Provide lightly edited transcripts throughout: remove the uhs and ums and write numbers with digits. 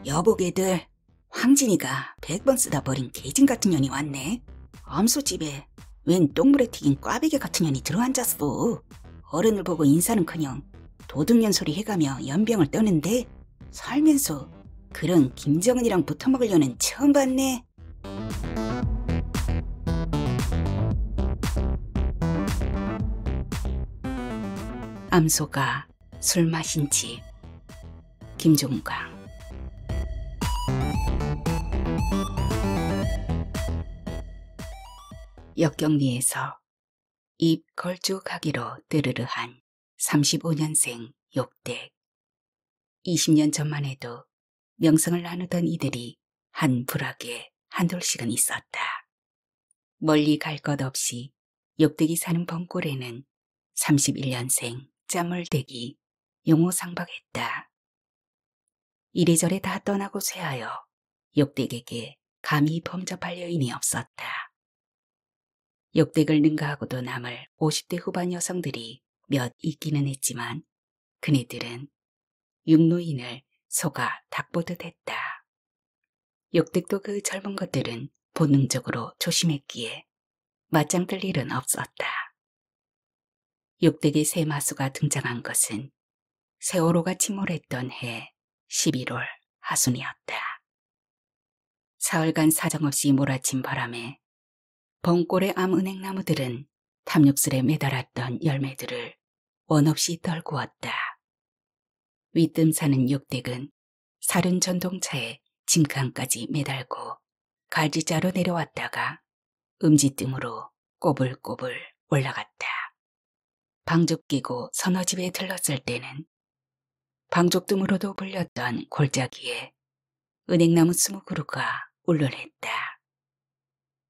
여보게들, 황진이가 100번 쓰다 버린 개진 같은 년이 왔네. 암소집에 웬 똥물에 튀긴 꽈배기 같은 년이 들어앉았어. 어른을 보고 인사는커녕 도둑년 소리 해가며 연병을 떠는데 살면서 그런 김정은이랑 붙어먹으려는 처음 봤네. 암소가 술 마신 집. 김종강. 역경리에서 입 걸쭉하기로 뜨르르한 35년생 욕댁. 20년 전만 해도 명성을 나누던 이들이 한 부락에 한둘씩은 있었다. 멀리 갈 것 없이 욕댁이 사는 벙골에는 31년생 짬물댁이 용호상박했다. 이래저래 다 떠나고 쇠하여 욕댁에게 감히 범접할 여인이 없었다. 욕댁을 능가하고도 남을 50대 후반 여성들이 몇 있기는 했지만 그네들은 육노인을 속아 닭보듯 했다. 욕댁도 그 젊은 것들은 본능적으로 조심했기에 맞짱 뜰 일은 없었다. 욕댁의 새 마수가 등장한 것은 세월호가 침몰했던 해 11월 하순이었다. 사흘간 사정없이 몰아친 바람에 벙골의 암은행나무들은 탐육슬에 매달았던 열매들을 원없이 떨구었다. 윗뜸 사는 욕댁은 사륜 전동차에 징크함까지 매달고 갈지자로 내려왔다가 음지뜸으로 꼬불꼬불 올라갔다. 방죽 끼고 서너 집에 들렀을 때는 방죽뜸으로도 불렸던 골짜기에 은행나무 20그루가 울렁했다.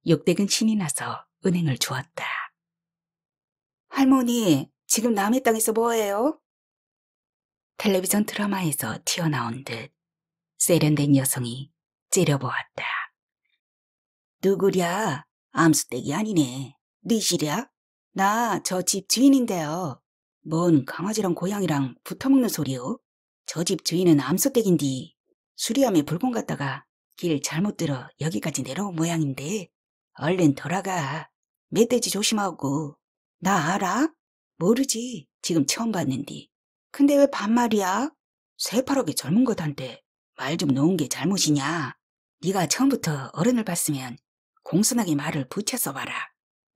욕댁은 신이 나서 은행을 주었다. 할머니, 지금 남의 땅에서 뭐해요? 텔레비전 드라마에서 튀어나온 듯 세련된 여성이 째려보았다. 누구랴? 암수댁이 아니네. 니시랴? 나 저 집 주인인데요. 뭔 강아지랑 고양이랑 붙어먹는 소리요? 저 집 주인은 암수댁인디 수리함에 불공 갔다가 길 잘못 들어 여기까지 내려온 모양인데 얼른 돌아가. 멧돼지 조심하고. 나 알아? 모르지. 지금 처음 봤는디. 근데 왜 반말이야? 새파랗게 젊은 것한테 말 좀 놓은 게 잘못이냐? 네가 처음부터 어른을 봤으면 공손하게 말을 붙여 봐라.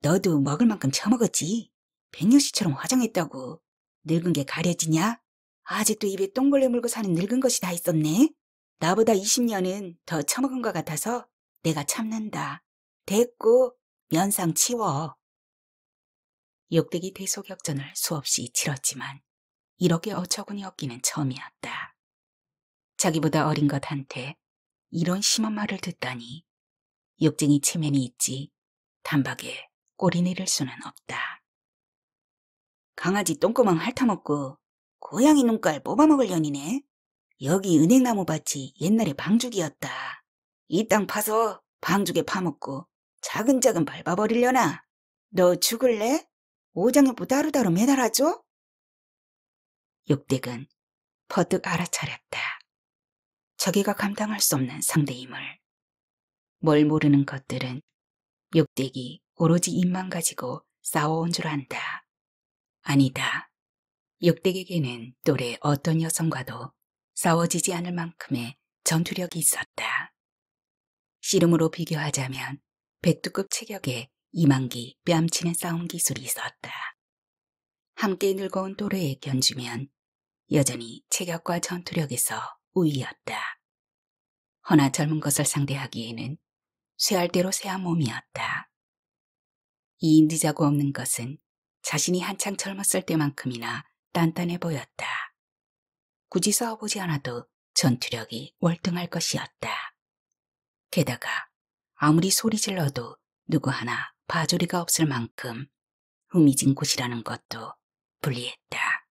너도 먹을 만큼 처먹었지. 백녀씨처럼 화장했다고 늙은 게 가려지냐? 아직도 입에 똥벌레 물고 사는 늙은 것이 다 있었네. 나보다 20년은 더 처먹은 것 같아서 내가 참는다. 됐고 면상 치워. 욕댁이 대소격전을 수없이 치렀지만 이렇게 어처구니 없기는 처음이었다. 자기보다 어린 것한테 이런 심한 말을 듣다니. 욕쟁이 체면이 있지 단박에 꼬리 내릴 수는 없다. 강아지 똥구멍 핥아먹고 고양이 눈깔 뽑아먹을 년이네. 여기 은행나무 밭이 옛날에 방죽이었다. 이 땅 파서 방죽에 파먹고 차근차근 밟아버리려나? 너 죽을래? 오장육부 따로따로 매달아줘? 욕댁은 퍼뜩 알아차렸다. 자기가 감당할 수 없는 상대임을. 뭘 모르는 것들은 욕댁이 오로지 입만 가지고 싸워온 줄 안다. 아니다. 욕댁에게는 또래 어떤 여성과도 싸워지지 않을 만큼의 전투력이 있었다. 씨름으로 비교하자면 백두급 체격에 이만기 뺨치는 싸움 기술이 있었다. 함께 늙어온 또래에 견주면 여전히 체격과 전투력에서 우위였다. 허나 젊은 것을 상대하기에는 쇠할대로 쇠한 몸이었다. 이 늦자고 없는 것은 자신이 한창 젊었을 때만큼이나 단단해 보였다. 굳이 싸워보지 않아도 전투력이 월등할 것이었다. 게다가 아무리 소리 질러도 누구 하나 봐주리가 없을 만큼 후미진 곳이라는 것도 불리했다.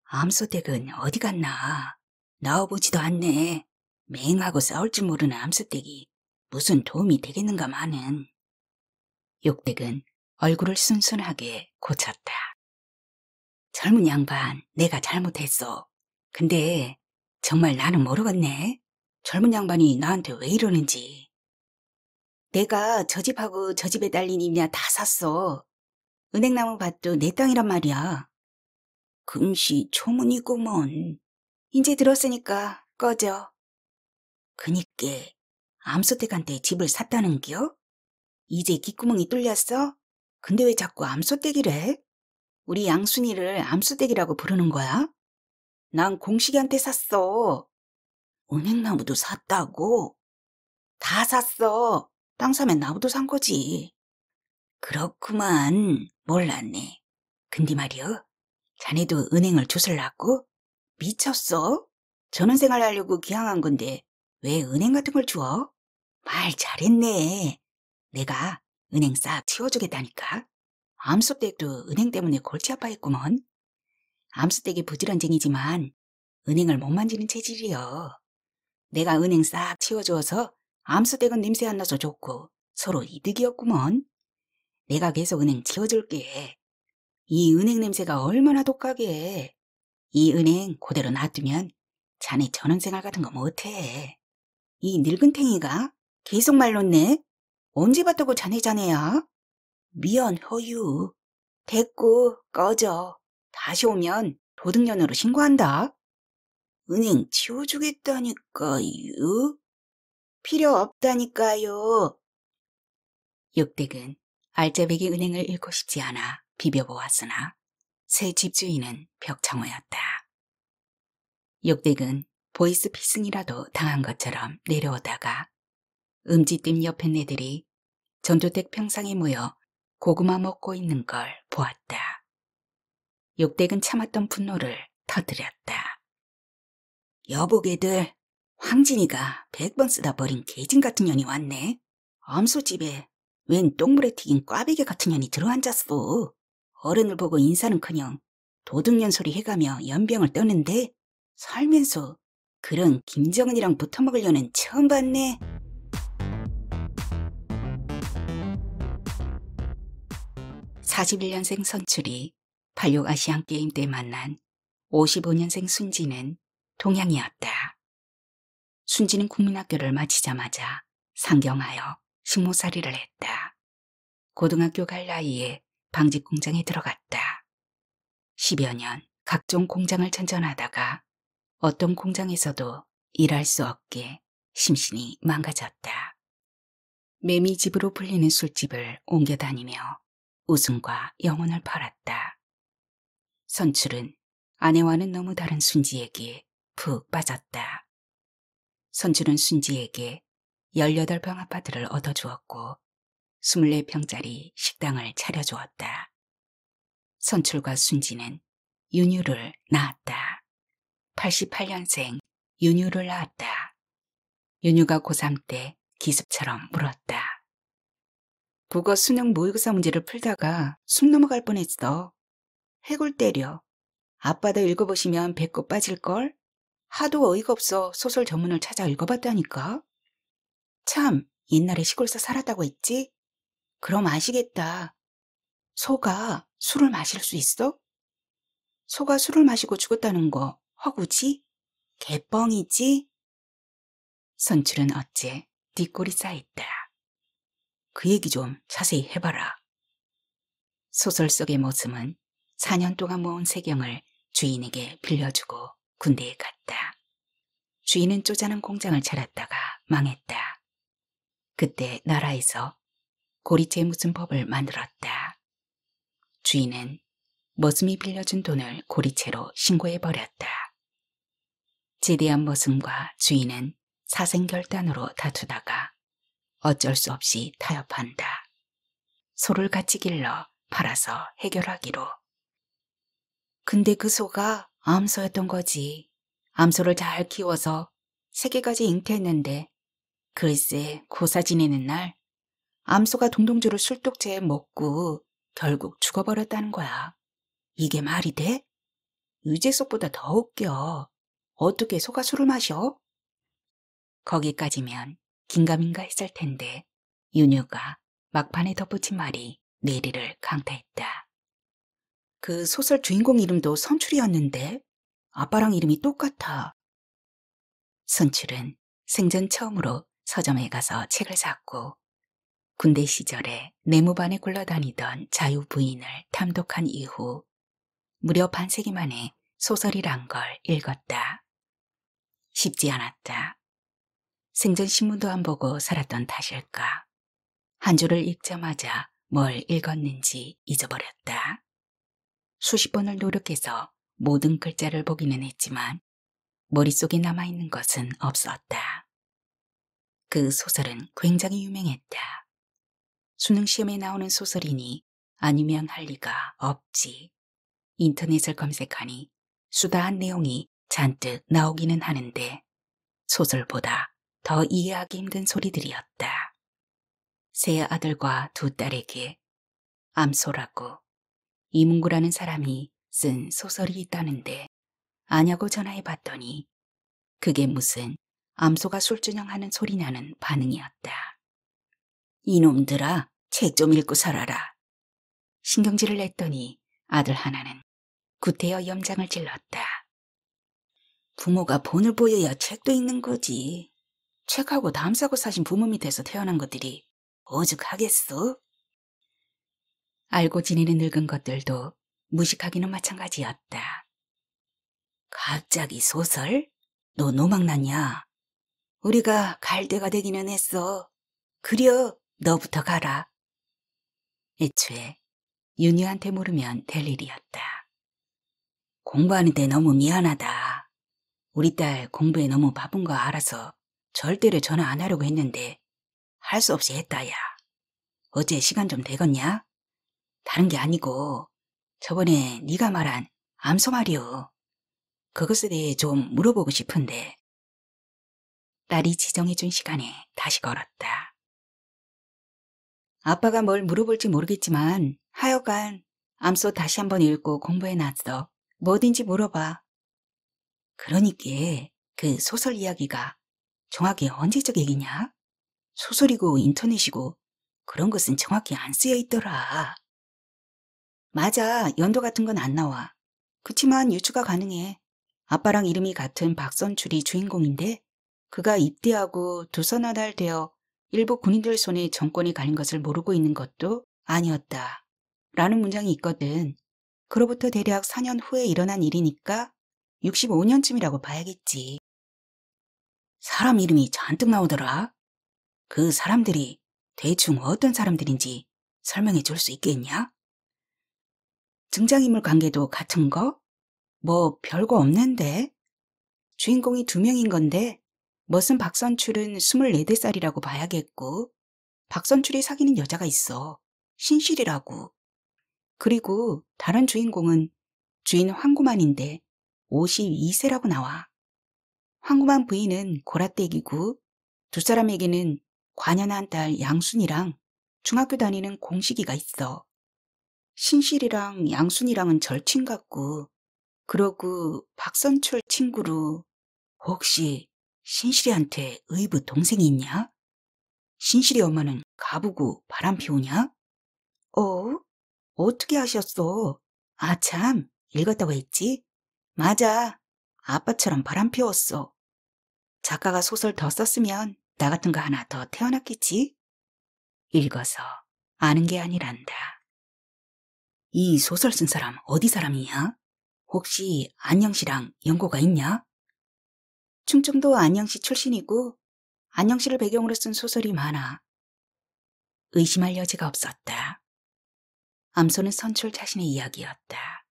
암소댁은 어디 갔나? 나와보지도 않네. 맹하고 싸울 줄 모르는 암소댁이 무슨 도움이 되겠는가마는. 욕댁은 얼굴을 순순하게 고쳤다. 젊은 양반, 내가 잘못했어. 근데 정말 나는 모르겠네. 젊은 양반이 나한테 왜 이러는지. 내가 저 집하고 저 집에 달린 임야 다 샀어. 은행나무 밭도 내 땅이란 말이야. 금시초문이구먼. 이제 들었으니까 꺼져. 그니께 암소댁한테 집을 샀다는겨? 이제 귓구멍이 뚫렸어? 근데 왜 자꾸 암소댁이래? 우리 양순이를 암소댁이라고 부르는 거야? 난 공식이한테 샀어. 은행나무도 샀다고? 다 샀어. 땅 사면 나무도 산 거지. 그렇구만. 몰랐네. 근데 말이여, 자네도 은행을 주술라고? 미쳤어? 전원생활 하려고 기항한 건데 왜 은행 같은 걸 줘? 말 잘했네. 내가 은행 싹 치워주겠다니까. 암소댁도 은행 때문에 골치 아파했구먼. 암소댁이 부지런쟁이지만 은행을 못 만지는 체질이여. 내가 은행 싹 치워주어서 암소댁은 냄새 안 나서 좋고 서로 이득이었구먼. 내가 계속 은행 치워줄게. 이 은행 냄새가 얼마나 독하게. 이 은행 그대로 놔두면 자네 전원생활 같은 거 못해. 이 늙은 탱이가 계속 말 놓네. 언제 봤다고 자네야? 미안 허유. 됐고 꺼져. 다시 오면 도둑년으로 신고한다. 은행 치워주겠다니까요. 필요 없다니까요. 육댁은 알짜배기 은행을 잃고 싶지 않아 비벼보았으나 새 집주인은 벽창호였다. 육댁은 보이스피싱이라도 당한 것처럼 내려오다가 음지댐 옆에 네들이 전두댁 평상에 모여 고구마 먹고 있는 걸 보았다. 육댁은 참았던 분노를 터뜨렸다. 여보게들, 황진이가 100번 쓰다 버린 개진 같은 년이 왔네. 암소집에 웬 똥물에 튀긴 꽈배기 같은 년이 들어앉았어. 어른을 보고 인사는커녕 도둑년 소리 해가며 연병을 떠는데 살면서 그런 김정은이랑 붙어먹으려는 처음 봤네. (41년생) 선출이 86 아시안게임 때 만난 55년생 순지는 동양이었다. 순지는 국민학교를 마치자마자 상경하여 식모살이를 했다. 고등학교 갈 나이에 방직 공장에 들어갔다. 10여 년 각종 공장을 전전하다가 어떤 공장에서도 일할 수 없게 심신이 망가졌다. 매미집으로 불리는 술집을 옮겨 다니며 웃음과 영혼을 팔았다. 선출은 아내와는 너무 다른 순지에게 푹 빠졌다. 선출은 순지에게 18평 아파트를 얻어주었고 24평짜리 식당을 차려주었다. 선출과 순지는 윤유를 낳았다. 88년생 윤유를 낳았다. 윤유가 고3 때 기습처럼 물었다. 국어 수능 모의고사 문제를 풀다가 숨 넘어갈 뻔했어. 해골 때려. 아빠도 읽어보시면 배꼽 빠질걸? 하도 어이가 없어 소설 전문을 찾아 읽어봤다니까. 참, 옛날에 시골서 살았다고 했지? 그럼 아시겠다. 소가 술을 마실 수 있어? 소가 술을 마시고 죽었다는 거 허구지? 개뻥이지? 선출은 어째 뒷골이 쌓였다. 그 얘기 좀 자세히 해봐라. 소설 속의 모습은 4년 동안 모은 세경을 주인에게 빌려주고 군대에 갔다. 주인은 쪼잔한 공장을 차렸다가 망했다. 그때 나라에서 고리째 무슨 법을 만들었다. 주인은 머슴이 빌려준 돈을 고리채로 신고해버렸다. 제대한 머슴과 주인은 사생결단으로 다투다가 어쩔 수 없이 타협한다. 소를 같이 길러 팔아서 해결하기로. 근데 그 소가 암소였던 거지. 암소를 잘 키워서 3개까지 잉태했는데 글쎄 고사 지내는 날 암소가 동동주를 술독제에 먹고 결국 죽어버렸다는 거야. 이게 말이 돼? 유재석보다 더 웃겨. 어떻게 소가 술을 마셔? 거기까지면 긴가민가 했을 텐데 윤유가 막판에 덧붙인 말이 내리를 강타했다. 그 소설 주인공 이름도 선출이었는데 아빠랑 이름이 똑같아. 선출은 생전 처음으로 서점에 가서 책을 샀고 군대 시절에 내무반에 굴러다니던 자유 부인을 탐독한 이후 무려 반세기 만에 소설이란 걸 읽었다. 쉽지 않았다. 생전 신문도 안 보고 살았던 탓일까. 한 줄을 읽자마자 뭘 읽었는지 잊어버렸다. 수십 번을 노력해서 모든 글자를 보기는 했지만 머릿속에 남아있는 것은 없었다. 그 소설은 굉장히 유명했다. 수능시험에 나오는 소설이니 안 유명할 리가 없지. 인터넷을 검색하니 수다한 내용이 잔뜩 나오기는 하는데 소설보다 더 이해하기 힘든 소리들이었다. 세 아들과 두 딸에게 암소라고 이문구라는 사람이 쓴 소설이 있다는데 아냐고 전화해 봤더니 그게 무슨 암소가 술주정하는 소리냐는 반응이었다. 이놈들아, 책 좀 읽고 살아라. 신경질을 냈더니 아들 하나는 구태여 염장을 찔렀다. 부모가 본을 보여야 책도 읽는 거지. 책하고 담 싸고 사신 부모 밑에서 태어난 것들이 오죽하겠어? 알고 지내는 늙은 것들도 무식하기는 마찬가지였다. 갑자기 소설? 너 노망났냐? 우리가 갈 때가 되기는 했어. 그려, 너부터 가라. 애초에 윤희한테 물으면 될 일이었다. 공부하는데 너무 미안하다. 우리 딸 공부에 너무 바쁜 거 알아서 절대로 전화 안 하려고 했는데 할 수 없이 했다야. 어제 시간 좀 되겠냐? 다른 게 아니고 저번에 네가 말한 암소 말이오. 그것에 대해 좀 물어보고 싶은데. 딸이 지정해준 시간에 다시 걸었다. 아빠가 뭘 물어볼지 모르겠지만 하여간 암소 다시 한번 읽고 공부해놨어. 뭐든지 물어봐. 그러니까 그 소설 이야기가 정확히 언제적 얘기냐? 소설이고 인터넷이고 그런 것은 정확히 안 쓰여 있더라. 맞아, 연도 같은 건 안 나와. 그치만 유추가 가능해. 아빠랑 이름이 같은 박선출이 주인공인데 그가 입대하고 두서나달 되어 일부 군인들 손에 정권이 갈린 것을 모르고 있는 것도 아니었다. 라는 문장이 있거든. 그로부터 대략 4년 후에 일어난 일이니까 65년쯤이라고 봐야겠지. 사람 이름이 잔뜩 나오더라. 그 사람들이 대충 어떤 사람들인지 설명해 줄 수 있겠냐? 등장인물 관계도 같은 거? 뭐 별거 없는데? 주인공이 2명인 건데 멋은 박선출은 24살이라고 봐야겠고 박선출이 사귀는 여자가 있어. 신실이라고. 그리고 다른 주인공은 주인 황구만인데 52세라고 나와. 황구만 부인은 고라떼기고 두 사람에게는 관연한 딸 양순이랑 중학교 다니는 공식이가 있어. 신실이랑 양순이랑은 절친 같고 그러고 박선출 친구로 혹시 신실이한테 의붓 동생이 있냐? 신실이 엄마는 가부고 바람 피우냐? 어떻게 아셨어? 아, 참, 읽었다고 했지? 맞아, 아빠처럼 바람 피웠어. 작가가 소설 더 썼으면 나 같은 거 하나 더 태어났겠지? 읽어서 아는 게 아니란다. 이 소설 쓴 사람 어디 사람이냐? 혹시 안녕씨랑 연고가 있냐? 충청도 안녕시 출신이고 안녕시를 배경으로 쓴 소설이 많아. 의심할 여지가 없었다. 암소는 선출 자신의 이야기였다.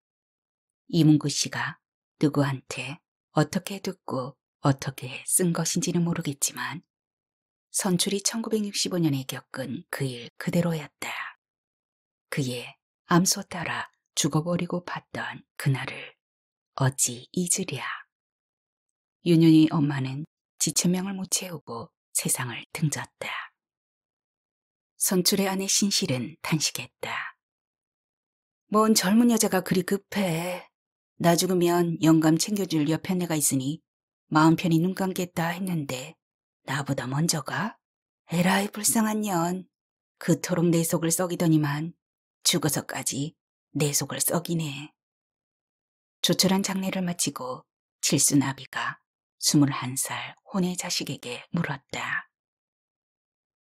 이문구 씨가 누구한테 어떻게 듣고 어떻게 쓴 것인지는 모르겠지만 선출이 1965년에 겪은 그 일 그대로였다. 그의 암소 따라 죽어버리고 봤던 그날을 어찌 잊으랴. 윤윤이 엄마는 지천명을 못 채우고 세상을 등졌다. 선출의 아내 신실은 탄식했다. 뭔 젊은 여자가 그리 급해. 나 죽으면 영감 챙겨줄 옆에 내가 있으니 마음 편히 눈 감겠다 했는데 나보다 먼저 가? 에라이 불쌍한 년. 그토록 내 속을 썩이더니만 죽어서까지 내 속을 썩이네. 조촐한 장례를 마치고 칠순아비가 21살 혼의 자식에게 물었다.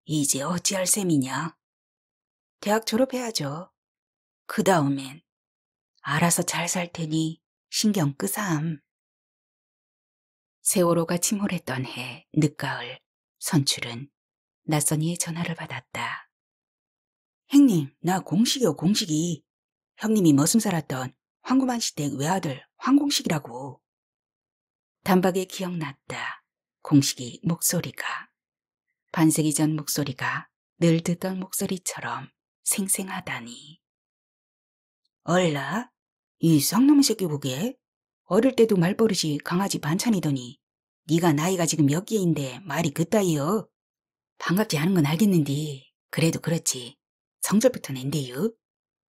이제 어찌할 셈이냐? 대학 졸업해야죠. 그 다음엔 알아서 잘 살 테니 신경 끄삼. 세월호가 침몰했던 해 늦가을, 선출은 낯선 이의 전화를 받았다. 형님, 나 공식이요, 공식이. 형님이 머슴 살았던 황구만 시댁 외아들 황공식이라고. 단박에 기억났다. 공식이 목소리가. 반세기 전 목소리가 늘 듣던 목소리처럼 생생하다니. 얼라? 이 쌍놈의 새끼 보게? 어릴 때도 말버릇이 강아지 반찬이더니 네가 나이가 지금 몇 개인데 말이 그따위여. 반갑지 않은 건 알겠는데 그래도 그렇지. 성적부터 낸대요.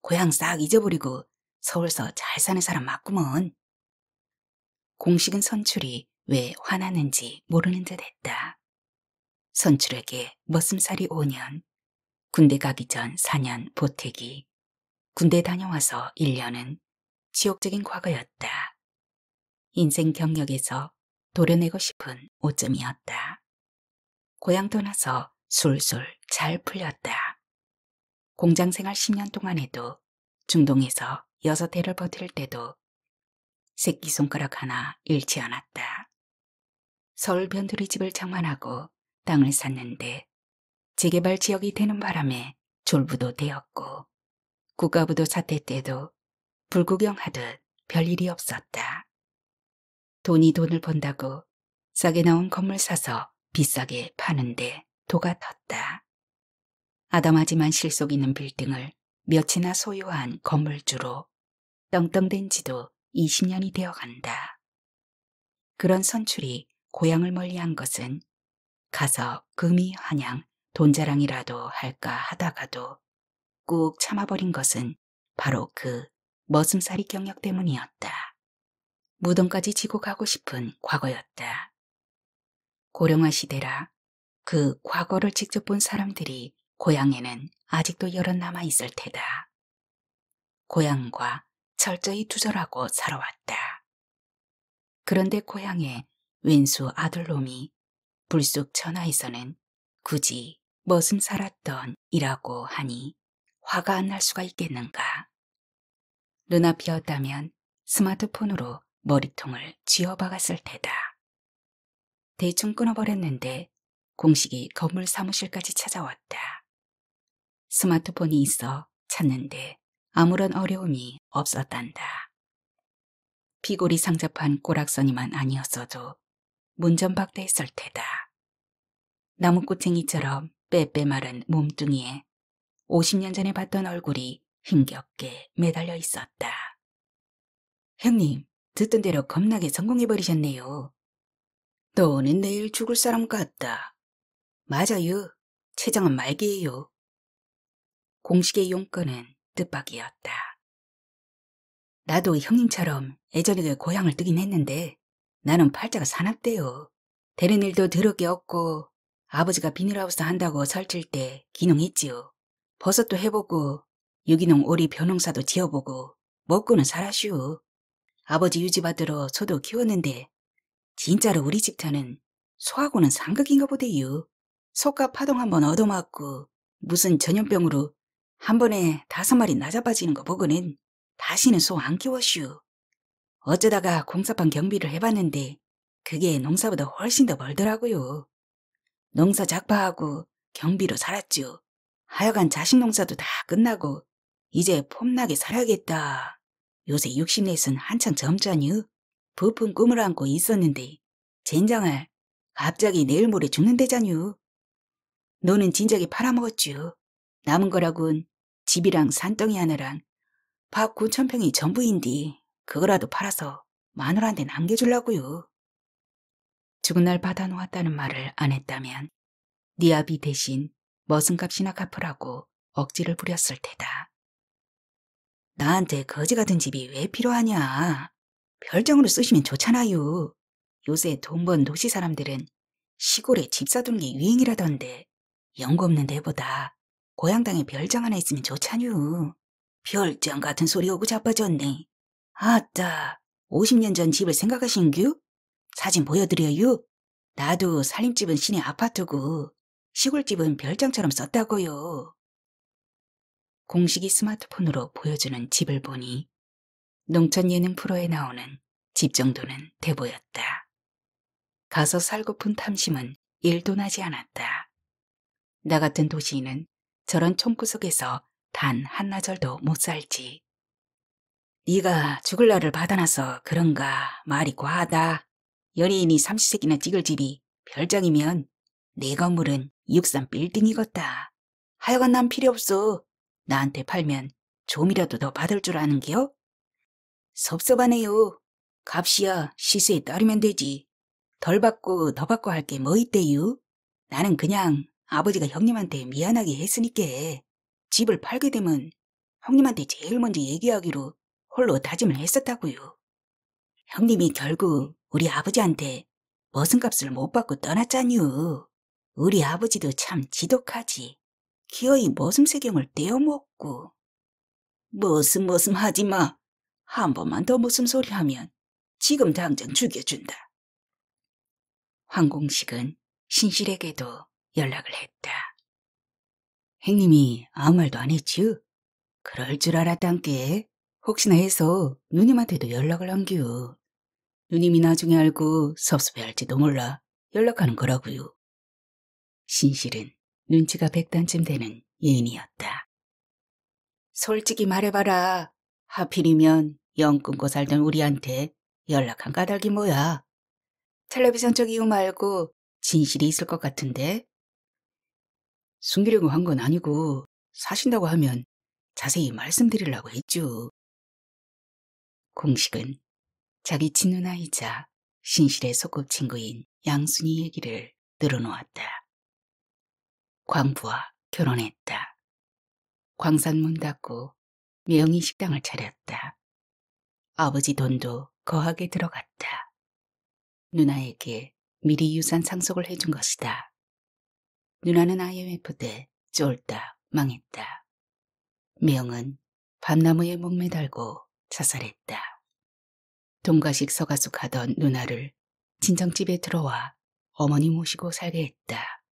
고향 싹 잊어버리고 서울서 잘 사는 사람 맞구먼. 공식은 선출이 왜 화나는지 모르는 듯 했다. 선출에게 머슴살이 5년, 군대 가기 전 4년 보태기, 군대 다녀와서 1년은 지옥적인 과거였다. 인생 경력에서 도려내고 싶은 오점이었다. 고향 떠나서 술술 잘 풀렸다. 공장 생활 10년 동안에도 중동에서 6해를 버틸 때도 새끼손가락 하나 잃지 않았다. 서울 변두리 집을 장만하고 땅을 샀는데 재개발 지역이 되는 바람에 졸부도 되었고 국가부도 사태 때도 불구경하듯 별일이 없었다. 돈이 돈을 번다고 싸게 나온 건물 사서 비싸게 파는데 도가 텄다. 아담하지만 실속 있는 빌딩을 몇이나 소유한 건물주로 떵떵댄 지도 20년이 되어간다. 그런 선출이 고향을 멀리한 것은 가서 금이 환양 돈자랑이라도 할까 하다가도 꾹 참아버린 것은 바로 그 머슴살이 경력 때문이었다. 무덤까지 지고 가고 싶은 과거였다. 고령화 시대라 그 과거를 직접 본 사람들이 고향에는 아직도 여럿 남아있을 테다. 고향과 철저히 두절하고 살아왔다. 그런데 고향에 왼수 아들놈이 불쑥 전화해서는 굳이 머슴 살았던 이라고 하니 화가 안 날 수가 있겠는가. 눈앞이었다면 스마트폰으로 머리통을 쥐어박았을 테다. 대충 끊어버렸는데 공식이 건물 사무실까지 찾아왔다. 스마트폰이 있어 찾는데 아무런 어려움이 없었단다. 피골이 상접한 꼬락서니만 아니었어도 문전박대했을 테다. 나무꼬챙이처럼 빼빼 마른 몸뚱이에 50년 전에 봤던 얼굴이 힘겹게 매달려 있었다. 형님, 듣던 대로 겁나게 성공해버리셨네요. 너는 내일 죽을 사람 같다. 맞아요. 최장은 말기예요. 공식의 용건은 뜻밖이었다. 나도 형님처럼 예전에 고향을 뜨긴 했는데 나는 팔자가 사납대요. 되는 일도 더럽게 없고 아버지가 비닐하우스 한다고 설칠 때 기농했지요. 버섯도 해보고 유기농 오리 벼농사도 지어보고 먹고는 살았슈. 아버지 유지받들어 소도 키웠는데 진짜로 우리 집터는 소하고는 상극인가 보대요. 소값 파동 한번 얻어맞고 무슨 전염병으로 한 번에 5마리 낮아빠지는 거 보고는 다시는 소 안 키웠슈. 어쩌다가 공사판 경비를 해봤는데 그게 농사보다 훨씬 더 벌더라고요. 농사 작파하고 경비로 살았죠. 하여간 자식 농사도 다 끝나고 이제 폼나게 살아야겠다. 요새 60넷은 한창 젊잖유. 부푼 꿈을 안고 있었는데 젠장을 갑자기 내일 모레 죽는데잖유. 너는 진작에 팔아먹었쥬. 남은 거라곤 집이랑 산덩이 하나랑 밥 9,000평이 전부인디 그거라도 팔아서 마누라한테 남겨주려고요. 죽은 날 받아놓았다는 말을 안 했다면 네 아비 대신 머슴값이나 갚으라고 억지를 부렸을 테다. 나한테 거지 같은 집이 왜 필요하냐. 별장으로 쓰시면 좋잖아요. 요새 돈 번 도시 사람들은 시골에 집 사두는 게 유행이라던데 연고 없는 데보다 고향 땅에 별장 하나 있으면 좋잖유. 별장 같은 소리 오고 자빠졌네. 아따, 50년 전 집을 생각하신규? 사진 보여드려요? 나도 살림집은 시내 아파트고 시골집은 별장처럼 썼다고요. 공식이 스마트폰으로 보여주는 집을 보니 농촌 예능 프로에 나오는 집 정도는 돼 보였다. 가서 살고픈 탐심은 1도 나지 않았다. 나 같은 도시인은 저런 총구석에서 단 한나절도 못 살지. 네가 죽을 날을 받아놔서 그런가 말이 과하다. 연예인이 삼시세끼나 찍을 집이 별장이면 내 건물은 63 빌딩이겠다. 하여간 난 필요 없어. 나한테 팔면 좀이라도 더 받을 줄 아는겨? 섭섭하네요. 값이야 시세에 따르면 되지. 덜 받고 더 받고 할 게 뭐 있대유? 나는 그냥 아버지가 형님한테 미안하게 했으니까 집을 팔게 되면 형님한테 제일 먼저 얘기하기로 홀로 다짐을 했었다고요. 형님이 결국 우리 아버지한테 머슴값을 못 받고 떠났잖유. 우리 아버지도 참 지독하지. 기어이 머슴세경을 떼어먹고. 머슴 하지마. 한 번만 더 무슨 소리 하면 지금 당장 죽여준다. 황공식은 신실에게도 연락을 했다. 형님이 아무 말도 안 했쥬? 그럴 줄 알았단께. 혹시나 해서 누님한테도 연락을 한겨. 누님이 나중에 알고 섭섭해할지도 몰라 연락하는 거라고요. 신실은 눈치가 100단쯤 되는 예인이었다. 솔직히 말해봐라. 하필이면 영 끊고 살던 우리한테 연락한 까닭이 뭐야? 텔레비전 쪽 이유 말고 진실이 있을 것 같은데? 숨기려고 한 건 아니고 사신다고 하면 자세히 말씀드리려고 했죠. 공식은 자기 친누나이자 신실의 소꿉친구인 양순이 얘기를 늘어놓았다. 광부와 결혼했다. 광산 문 닫고 매형이 식당을 차렸다. 아버지 돈도 거하게 들어갔다. 누나에게 미리 유산 상속을 해준 것이다. 누나는 IMF 때 쫄딱 망했다. 매형은 밤나무에 목매달고 자살했다. 동가식 서가숙하던 누나를 친정집에 들어와 어머니 모시고 살게 했다.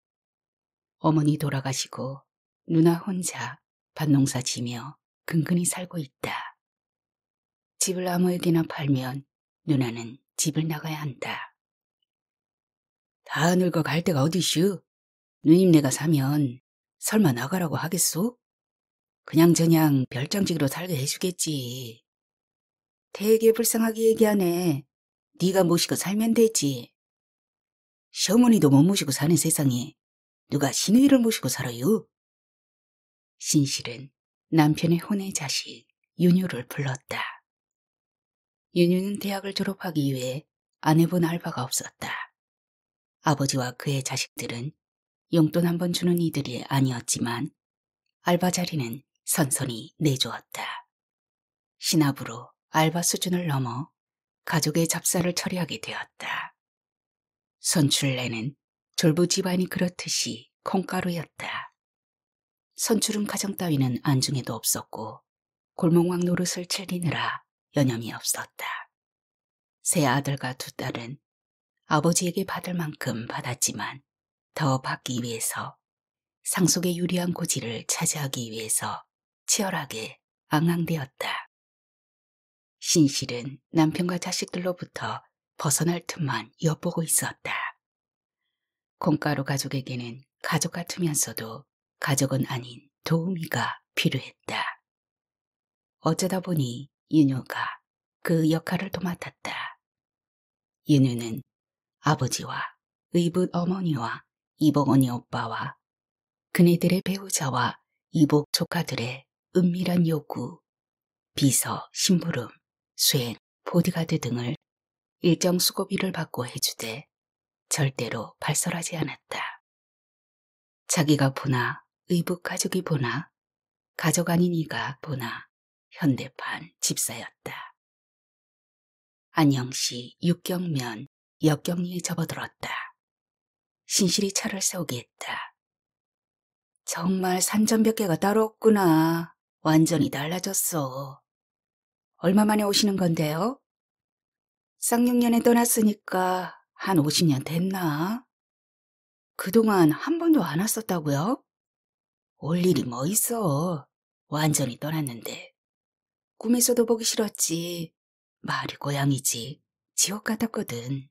어머니 돌아가시고 누나 혼자 밭농사 지며 근근히 살고 있다. 집을 아무에게나 팔면 누나는 집을 나가야 한다. 다 늙어 갈 데가 어디슈? 누님네가 사면 설마 나가라고 하겠소? 그냥저냥 별장지기로 살게 해주겠지. 되게 불쌍하게 얘기하네. 네가 모시고 살면 되지. 시어머니도 못 모시고 사는 세상에 누가 시누이를 모시고 살아요? 신실은 남편의 혼의 자식 윤유를 불렀다. 윤유는 대학을 졸업하기 위해 안 해본 알바가 없었다. 아버지와 그의 자식들은 용돈 한 번 주는 이들이 아니었지만 알바 자리는 선선히 내주었다. 신압으로 알바 수준을 넘어 가족의 잡사를 처리하게 되었다. 선출내는 졸부 집안이 그렇듯이 콩가루였다. 선출은 가정 따위는 안중에도 없었고 골목왕 노릇을 즐기느라 여념이 없었다. 세 아들과 두 딸은 아버지에게 받을 만큼 받았지만 더 받기 위해서 상속에 유리한 고지를 차지하기 위해서 치열하게 앙앙대었다. 신실은 남편과 자식들로부터 벗어날 틈만 엿보고 있었다. 콩가루 가족에게는 가족 같으면서도 가족은 아닌 도우미가 필요했다. 어쩌다 보니 윤효가 그 역할을 도맡았다. 윤효는 아버지와 의붓 어머니와 이복언니 오빠와 그네들의 배우자와 이복 조카들의 은밀한 요구, 비서, 심부름, 수행, 보디가드 등을 일정 수고비를 받고 해주되 절대로 발설하지 않았다. 자기가 보나 의붓 가족이 보나 가족 아닌 이가 보나 현대판 집사였다. 안녕시 육경면 역경리에 접어들었다. 신실이 차를 세우게 했다. 정말 산전벽계가 따로 없구나. 완전히 달라졌어. 얼마 만에 오시는 건데요? 쌍용년에 떠났으니까 한 50년 됐나? 그동안 한 번도 안 왔었다고요? 올 일이 뭐 있어. 완전히 떠났는데. 꿈에서도 보기 싫었지. 말이 고향이지. 지옥 같았거든.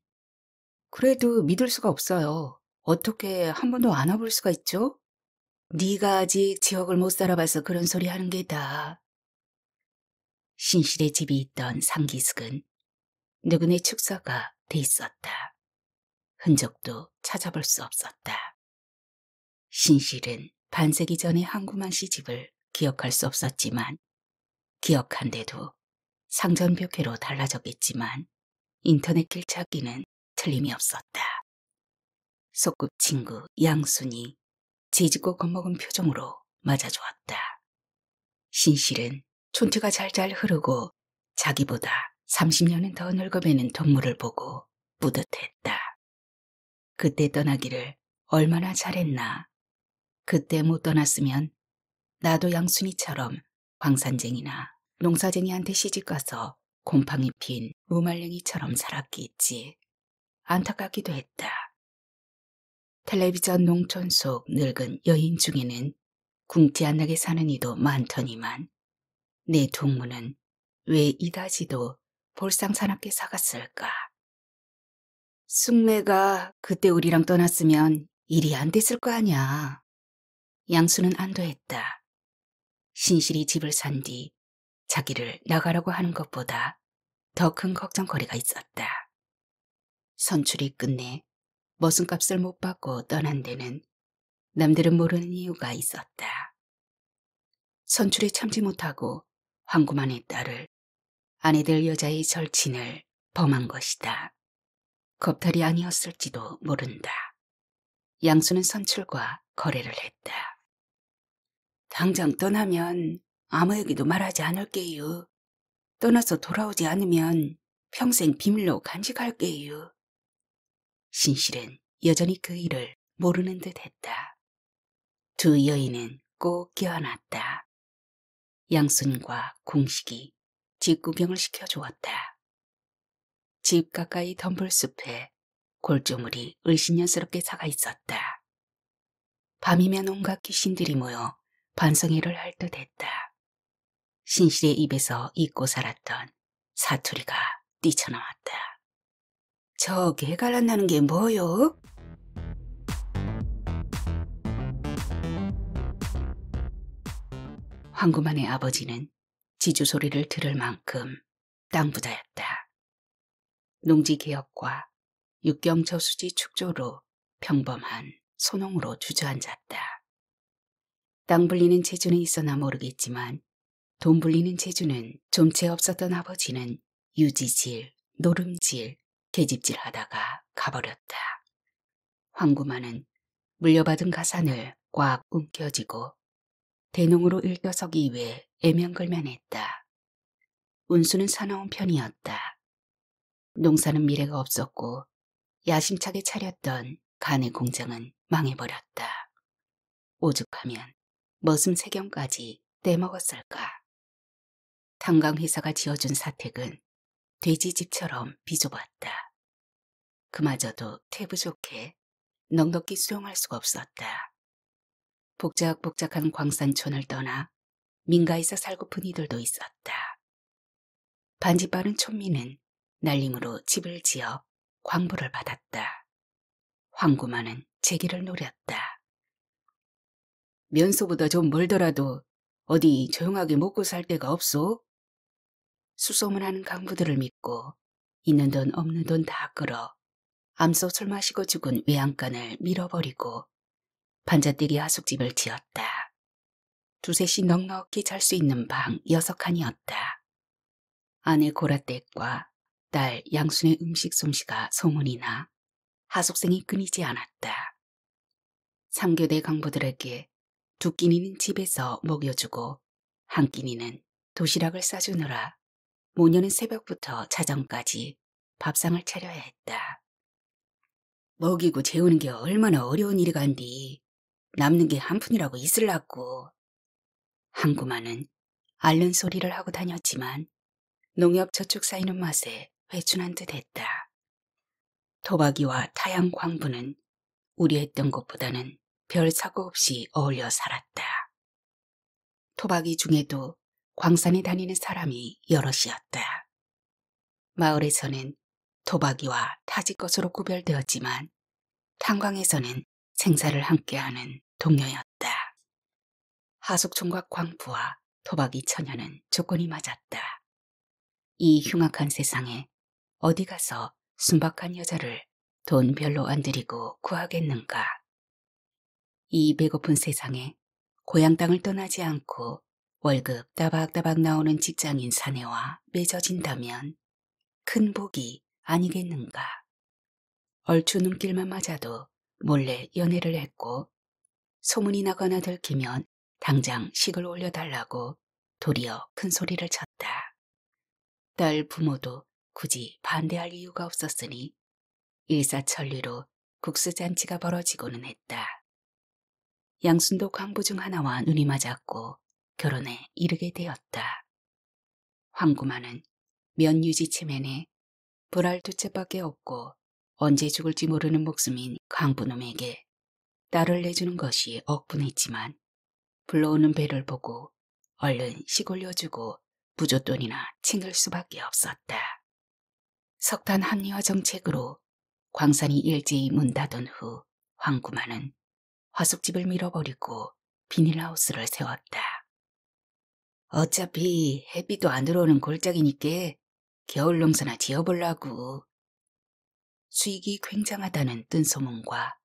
그래도 믿을 수가 없어요. 어떻게 한 번도 안 와볼 수가 있죠? 네가 아직 지옥을 못 살아봐서 그런 소리 하는 게다. 신실의 집이 있던 상기숙은 누구네 축사가 돼 있었다. 흔적도 찾아볼 수 없었다. 신실은 반세기 전의 한구만 씨 집을 기억할 수 없었지만 기억한데도 상전벽회로 달라졌겠지만 인터넷 길 찾기는 틀림이 없었다. 소꿉친구 양순이 지지고 겁먹은 표정으로 맞아주었다. 신실은 촌티가 잘잘 흐르고 자기보다 30년은 더 늙어배는 동물을 보고 뿌듯했다. 그때 떠나기를 얼마나 잘했나. 그때 못 떠났으면 나도 양순이처럼 광산쟁이나 농사쟁이한테 시집가서 곰팡이 핀 무말랭이처럼 살았겠지. 안타깝기도 했다. 텔레비전 농촌 속 늙은 여인 중에는 궁티 안 나게 사는 이도 많더니만 내 동무는 왜 이다지도 볼상사납게 사갔을까? 쑥매가 그때 우리랑 떠났으면 일이 안 됐을 거 아냐. 양수는 안도했다. 신실이 집을 산 뒤 자기를 나가라고 하는 것보다 더 큰 걱정거리가 있었다. 선출이 끝내 머슴값을 못 받고 떠난 데는 남들은 모르는 이유가 있었다. 선출에 참지 못하고 황구만의 딸을 아내들 여자의 절친을 범한 것이다. 겁탈이 아니었을지도 모른다. 양수는 선출과 거래를 했다. 당장 떠나면 아무 얘기도 말하지 않을게요. 떠나서 돌아오지 않으면 평생 비밀로 간직할게요. 신실은 여전히 그 일을 모르는 듯 했다. 두 여인은 꼭 껴안았다. 양순과 궁식이 집 구경을 시켜주었다. 집 가까이 덤불숲에 골조물이 을신년스럽게 사가 있었다. 밤이면 온갖 귀신들이 모여 반성회를 할 듯했다. 신실의 입에서 잊고 살았던 사투리가 뛰쳐나왔다. 저 개갈란 나는 게 뭐요? 황구만의 아버지는 지주 소리를 들을 만큼 땅부자였다. 농지개혁과 육경저수지 축조로 평범한 소농으로 주저앉았다. 땅 불리는 재주는 있어나 모르겠지만 돈 불리는 재주는 좀채 없었던 아버지는 유지질, 노름질, 계집질 하다가 가버렸다. 황구만은 물려받은 가산을 꽉 움켜쥐고 대농으로 일떠서기 위해 애명걸면했다. 운수는 사나운 편이었다. 농사는 미래가 없었고 야심차게 차렸던 간의 공장은 망해버렸다. 오죽하면 머슴 세경까지 떼먹었을까. 탄광회사가 지어준 사택은 돼지집처럼 비좁았다. 그마저도 태부 좋게 넉넉히 수용할 수가 없었다. 복작복작한 광산촌을 떠나 민가에서 살고픈 이들도 있었다. 반지 빠른 촌민은 날림으로 집을 지어 광부를 받았다. 황구만은 재기를 노렸다. 면소보다 좀 멀더라도 어디 조용하게 먹고 살 데가 없소? 수소문하는 강부들을 믿고 있는 돈 없는 돈 다 끌어 암소술 마시고 죽은 외양간을 밀어버리고 반자떼기 하숙집을 지었다. 두셋이 넉넉히 잘 수 있는 방 6칸이었다. 아내 고라댁과 딸 양순의 음식 솜씨가 소문이 나 하숙생이 끊이지 않았다. 3교대 강부들에게 2끼니는 집에서 먹여주고 한 끼니는 도시락을 싸주느라 모녀는 새벽부터 자정까지 밥상을 차려야 했다. 먹이고 재우는 게 얼마나 어려운 일이간디. 남는 게 한 푼이라고 있을라고. 한구만은 앓는 소리를 하고 다녔지만 농협 저축 쌓이는 맛에 회춘한 듯 했다. 토박이와 타양 광부는 우려했던 것보다는 별 사고 없이 어울려 살았다. 토박이 중에도 광산에 다니는 사람이 여럿이었다. 마을에서는 토박이와 타지 것으로 구별되었지만 탄광에서는 생사를 함께하는 동료였다. 하숙총각 광부와 토박이 처녀는 조건이 맞았다. 이 흉악한 세상에 어디 가서 순박한 여자를 돈 별로 안 들이고 구하겠는가. 이 배고픈 세상에 고향 땅을 떠나지 않고 월급 따박따박 나오는 직장인 사내와 맺어진다면 큰 복이 아니겠는가. 얼추 눈길만 맞아도 몰래 연애를 했고 소문이 나거나 들키면 당장 식을 올려달라고 도리어 큰 소리를 쳤다. 딸 부모도 굳이 반대할 이유가 없었으니 일사천리로 국수잔치가 벌어지고는 했다. 양순도 광부 중 하나와 눈이 맞았고 결혼에 이르게 되었다. 황구마는 면유지 체면에 불알 두 채밖에 없고 언제 죽을지 모르는 목숨인 광부놈에게 딸을 내주는 것이 억분했지만 불러오는 배를 보고 얼른 식 올려주고 부조돈이나 챙길 수밖에 없었다. 석탄 합리화 정책으로 광산이 일제히 문 닫은 후 황구마는 화숙집을 밀어버리고 비닐하우스를 세웠다. 어차피 햇빛도 안 들어오는 골짜기니까 겨울 농사나 지어보려고. 수익이 굉장하다는 뜬소문과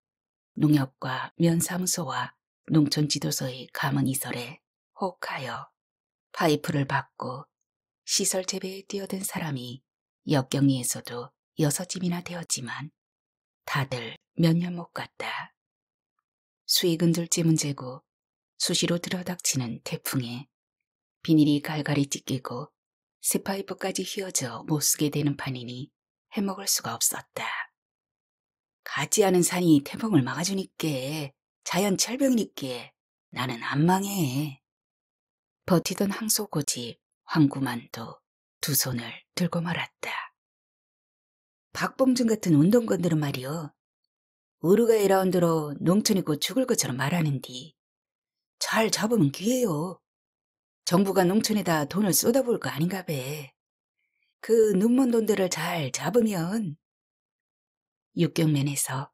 농협과 면사무소와 농촌지도서의 가문이설에 혹하여 파이프를 받고 시설 재배에 뛰어든 사람이 역경리에서도 6집이나 되었지만 다들 몇 년 못 갔다. 수익은 둘째 문제고 수시로 들어닥치는 태풍에 비닐이 갈갈이 찢기고 쇠파이프까지 휘어져 못쓰게 되는 판이니 해먹을 수가 없었다. 가지 않은 산이 태풍을 막아주니까 자연 철벽이니까 나는 안 망해. 버티던 항소고집 황구만도 두 손을 들고 말았다. 박봉준 같은 운동권들은 말이여. 우리가 이라운드로 농촌이 곧 죽을 것처럼 말하는디 잘 잡으면 기회요. 정부가 농촌에다 돈을 쏟아부을 거 아닌가 봐. 그 눈먼 돈들을 잘 잡으면. 육경면에서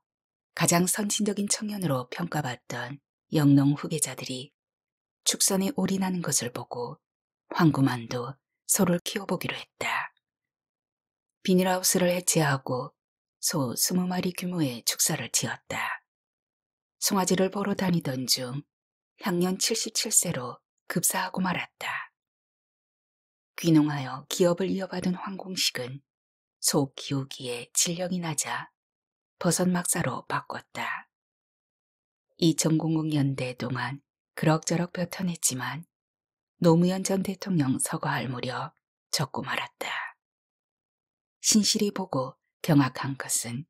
가장 선진적인 청년으로 평가받던 영농 후계자들이 축선에 올인하는 것을 보고 황구만도 소를 키워보기로 했다. 비닐하우스를 해체하고 소 20마리 규모의 축사를 지었다. 송아지를 보러 다니던 중 향년 77세로 급사하고 말았다. 귀농하여 기업을 이어받은 황공식은 소 키우기에 진력이 나자 버섯 막사로 바꿨다. 2000년대 동안 그럭저럭 벼터냈지만 노무현 전 대통령 서거할 무렵 적고 말았다. 신실히 보고 경악한 것은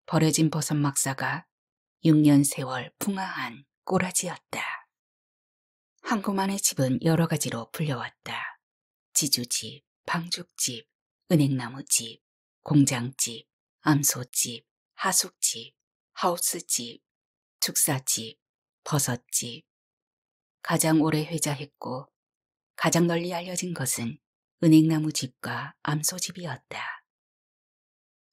버려진 버섯 막사가 6년 세월 풍화한 꼬라지였다. 황구만의 집은 여러 가지로 불려왔다. 지주집, 방죽집, 은행나무집, 공장집, 암소집, 하숙집, 하우스집, 축사집, 버섯집. 가장 오래 회자했고 가장 널리 알려진 것은 은행나무집과 암소집이었다.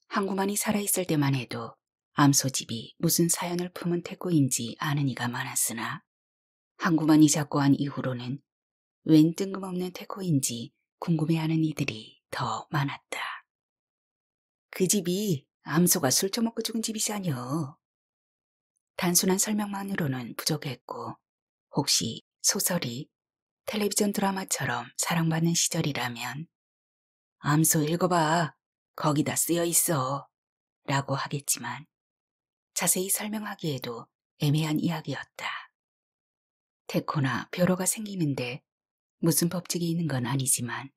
황구만이 살아있을 때만 해도 암소집이 무슨 사연을 품은 태고인지 아는 이가 많았으나 황구만이 작고한 이후로는 웬 뜬금없는 태고인지 궁금해하는 이들이 더 많았다. 그 집이 암소가 술 처먹고 죽은 집이잖여. 단순한 설명만으로는 부족했고 혹시 소설이 텔레비전 드라마처럼 사랑받는 시절이라면 암소 읽어봐. 거기다 쓰여있어. 라고 하겠지만 자세히 설명하기에도 애매한 이야기였다. 태코나 벼로가 생기는데 무슨 법칙이 있는 건 아니지만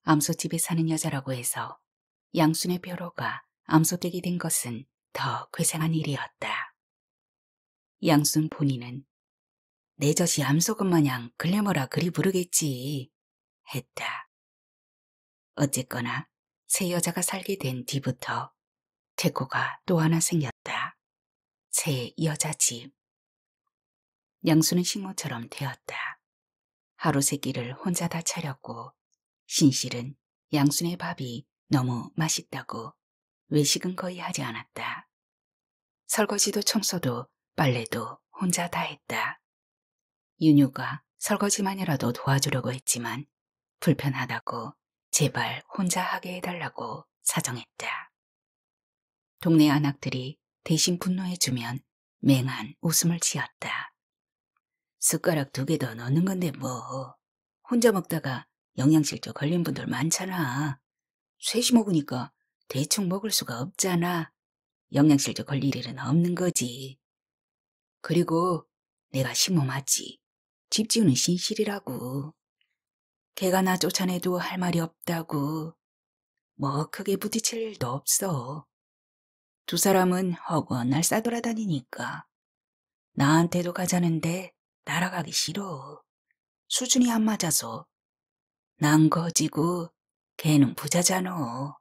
암소집에 사는 여자라고 해서 양순의 벼로가 암소댁이 된 것은 더 괴상한 일이었다. 양순 본인은 내 젖이 암소것 마냥 글래머라 그리 부르겠지 했다. 어쨌거나 새 여자가 살게 된 뒤부터 대고가 또 하나 생겼다. 새 여자집. 양수는 식모처럼 되었다. 하루 세 끼를 혼자 다 차렸고 신실은 양순의 밥이 너무 맛있다고 외식은 거의 하지 않았다. 설거지도 청소도 빨래도 혼자 다 했다. 윤유가 설거지만이라도 도와주려고 했지만 불편하다고 제발 혼자 하게 해달라고 사정했다. 동네 아낙들이 대신 분노해주면 맹한 웃음을 지었다. 숟가락 2개 더 넣는 건데 뭐. 혼자 먹다가 영양실조 걸린 분들 많잖아. 셋이 먹으니까 대충 먹을 수가 없잖아. 영양실조 걸릴 일은 없는 거지. 그리고 내가 식모 맞지. 집 지우는 신실이라고. 걔가 나 쫓아내도 할 말이 없다고. 뭐 크게 부딪힐 일도 없어. 두 사람은 허구날 싸돌아다니니까. 나한테도 가자는데 날아가기 싫어. 수준이 안 맞아서. 난 거지고 걔는 부자잖아.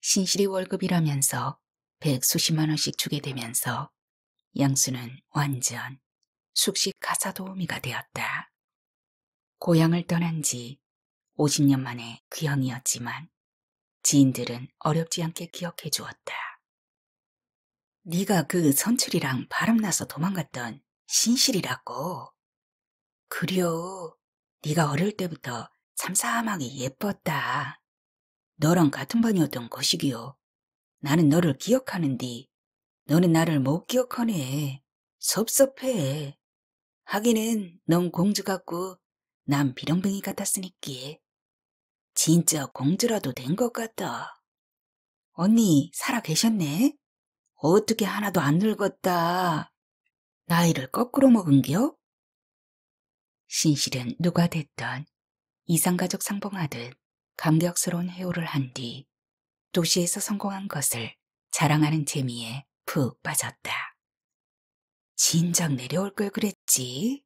신실이 월급이라면서 100수십만 원씩 주게 되면서 양수는 완전 숙식 가사 도우미가 되었다. 고향을 떠난 지 50년 만에 귀형이었지만 지인들은 어렵지 않게 기억해 주었다. 네가 그 선출이랑 바람나서 도망갔던 신실이라고. 그려. 네가 어릴 때부터 참사하게 예뻤다. 너랑 같은 반이었던 것이기요. 나는 너를 기억하는디 너는 나를 못 기억하네. 섭섭해. 하기는 넌 공주 같고 난 비렁뱅이 같았으니께. 진짜 공주라도 된 것 같다. 언니 살아 계셨네? 어떻게 하나도 안 늙었다. 나이를 거꾸로 먹은겨? 신실은 누가 됐던 이상가족 상봉하듯 감격스러운 해오를 한 뒤 도시에서 성공한 것을 자랑하는 재미에 푹 빠졌다. 진작 내려올 걸 그랬지.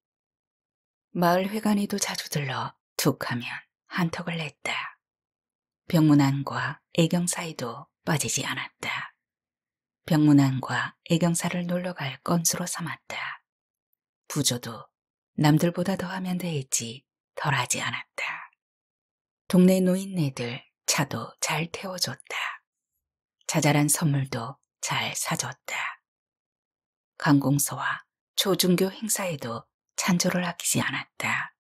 마을 회관에도 자주 들러 툭 하면 한턱을 냈다. 병문안과 애경 사이도 빠지지 않았다. 병문안과 애경사를 놀러갈 건수로 삼았다. 부조도 남들보다 더하면 되겠지 덜하지 않았다. 동네 노인네들 차도 잘 태워줬다. 자잘한 선물도 잘 사줬다. 관공서와 초중교 행사에도 찬조를 아끼지 않았다.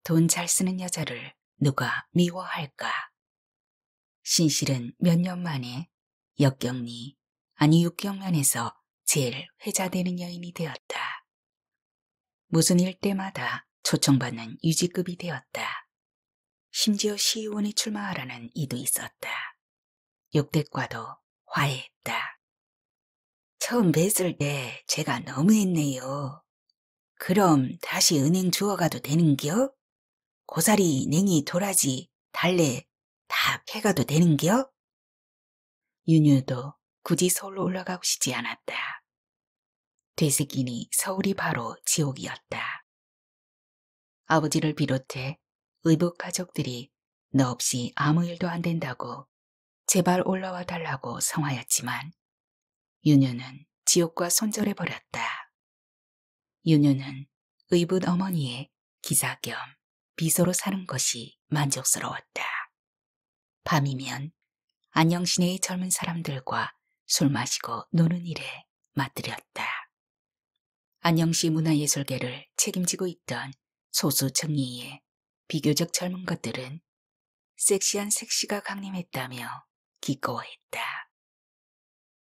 돈 잘 쓰는 여자를 누가 미워할까? 신실은 몇 년 만에 역경리 아니 육경면에서 제일 회자되는 여인이 되었다. 무슨 일 때마다 초청받는 유지급이 되었다. 심지어 시의원에 출마하라는 이도 있었다. 역대과도 화해했다. 처음 뵀을 때 제가 너무했네요. 그럼 다시 은행 주워가도 되는겨? 고사리, 냉이, 도라지, 달래 다 캐가도 되는겨? 윤유도 굳이 서울로 올라가고 싶지 않았다. 되새기니 서울이 바로 지옥이었다. 아버지를 비롯해 의붓 가족들이 너 없이 아무 일도 안 된다고 제발 올라와 달라고 성하였지만 윤유는 지옥과 손절해버렸다. 윤유는 의붓 어머니의 기사 겸 비서로 사는 것이 만족스러웠다. 밤이면 안녕시내의 젊은 사람들과 술 마시고 노는 일에 맞들였다. 안녕시 문화예술계를 책임지고 있던 소수 정리의 비교적 젊은 것들은 섹시한 섹시가 강림했다며 기꺼워했다.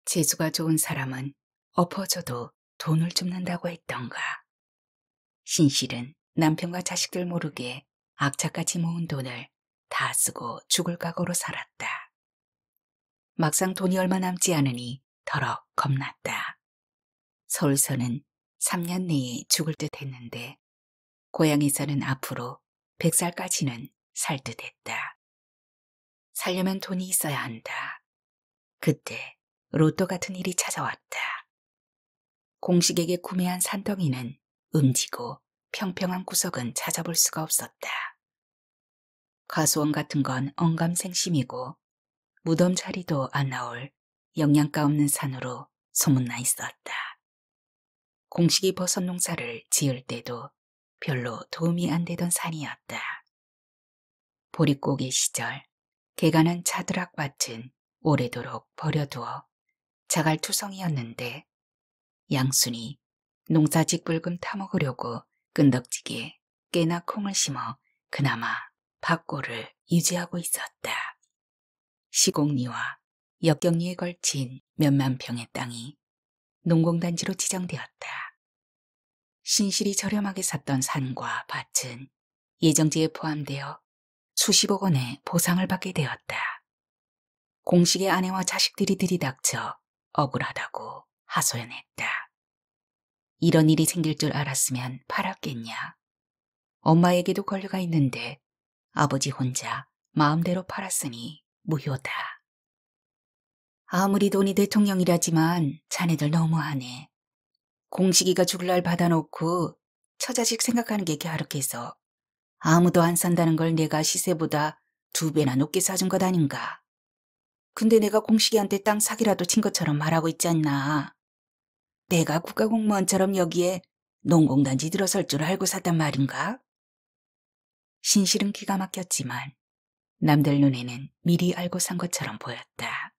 재수가 좋은 사람은 엎어져도 돈을 줍는다고 했던가. 신실은 남편과 자식들 모르게 악착같이 모은 돈을 다 쓰고 죽을 각오로 살았다. 막상 돈이 얼마 남지 않으니 더럭 겁났다. 서울서는 3년 내에 죽을 듯 했는데 고향에서는 앞으로 100살까지는 살 듯 했다. 살려면 돈이 있어야 한다. 그때 로또 같은 일이 찾아왔다. 공식에게 구매한 산덩이는 음지고 평평한 구석은 찾아볼 수가 없었다. 가수원 같은 건 언감생심이고 무덤 자리도 안 나올 영양가 없는 산으로 소문나 있었다. 공식이 버섯 농사를 지을 때도 별로 도움이 안 되던 산이었다. 보릿고개 시절 개간한 차드락밭은 오래도록 버려두어 자갈투성이었는데 양순이 농사직 불금 타먹으려고 끈덕지게 깨나 콩을 심어 그나마 밭골을 유지하고 있었다. 시곡리와 역경리에 걸친 몇만 평의 땅이 농공단지로 지정되었다. 신실이 저렴하게 샀던 산과 밭은 예정지에 포함되어 수십억 원의 보상을 받게 되었다. 공식의 아내와 자식들이 들이닥쳐 억울하다고 하소연했다. 이런 일이 생길 줄 알았으면 팔았겠냐. 엄마에게도 권리가 있는데 아버지 혼자 마음대로 팔았으니 무효다. 아무리 돈이 대통령이라지만 자네들 너무하네. 공식이가 죽을 날 받아놓고 처자식 생각하는 게 갸륵해서 아무도 안 산다는 걸 내가 시세보다 2배나 높게 사준 것 아닌가. 근데 내가 공식이한테 땅 사기라도 친 것처럼 말하고 있지 않나. 내가 국가공무원처럼 여기에 농공단지 들어설 줄 알고 샀단 말인가? 신실은 기가 막혔지만 남들 눈에는 미리 알고 산 것처럼 보였다.